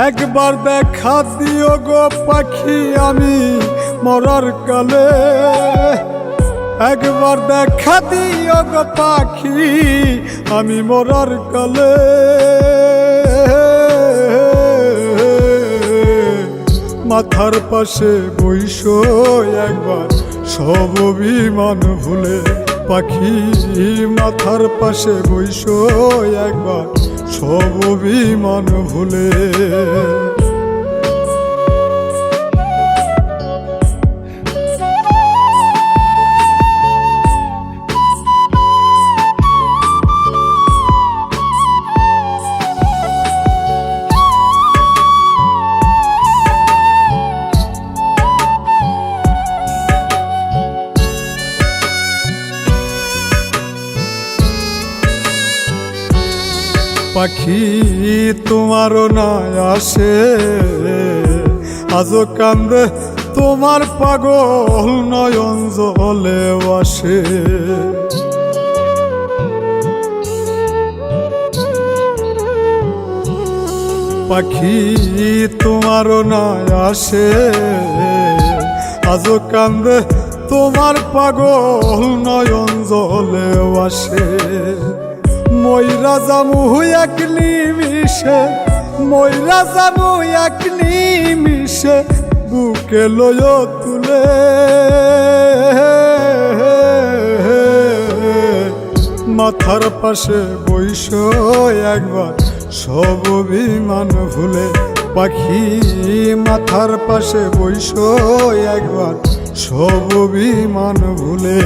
একবার দেখা দিও গো পাখি আমি মরার কালে, একবার দেখা দিও গো পাখি আমি মরার কালে। মাথার পাশে বইসো একবার সব অভিমান ভুলে, পাখি মাথার পাশে বইসো একবার সব অভিমান ভুলে। পাখি তোমারও না আসে আজও কান্দে তোমার পাগল নয়ন জলে আসে। পাখি তোমারও না আসে আজও কান্দে তোমার পাগল নয়ন জলে আসে। ময়রা জামু এক নিমিষে, ময়রা জামু এক নিমিষে বুকে লয় তুলে। মাথার পাশে বইসো একবার সব অভিমান ভুলে, পাখি মাথার পাশে বইসো একবার সব অভিমান ভুলে।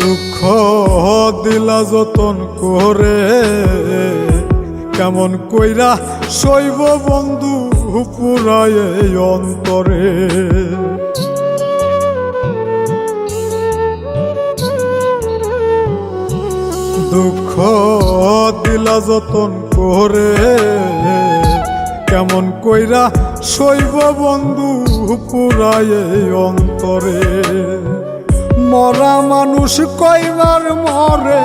দুঃখ দিলা যতন করে কেমন কইরা শৈব বন্ধু পুরায় অন্তরে। দুঃখ দিলা যতন করে কেমন কইরা শৈব বন্ধু পুরায় অন্তরে। মরা মানুষ কইবার মরে,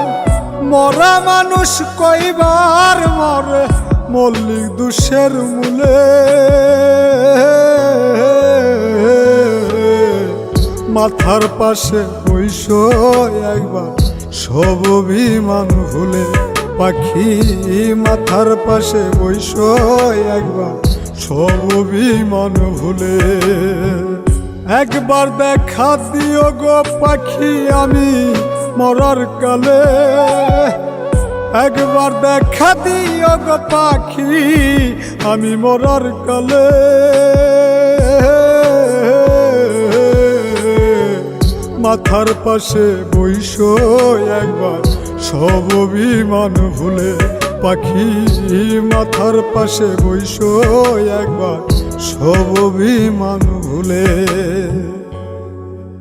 মরা মানুষ কইবার মরে মল্লিক দুষের মূলে। মাথার পাশে বইসো একবার সব অভিমান ভুলে, পাখি মাথার পাশে বইসো একবার সব অভিমান ভুলে। একবার দেখা দিও গো পাখি আমি মরার কালে, একবার দেখা দিও গো পাখি আমি মরার কালে। মাথার পাশে বইসো একবার সব অভিমান ভুলে, পাখি মাথার পাশে বইসো একবার সব অভিমান ভুলে।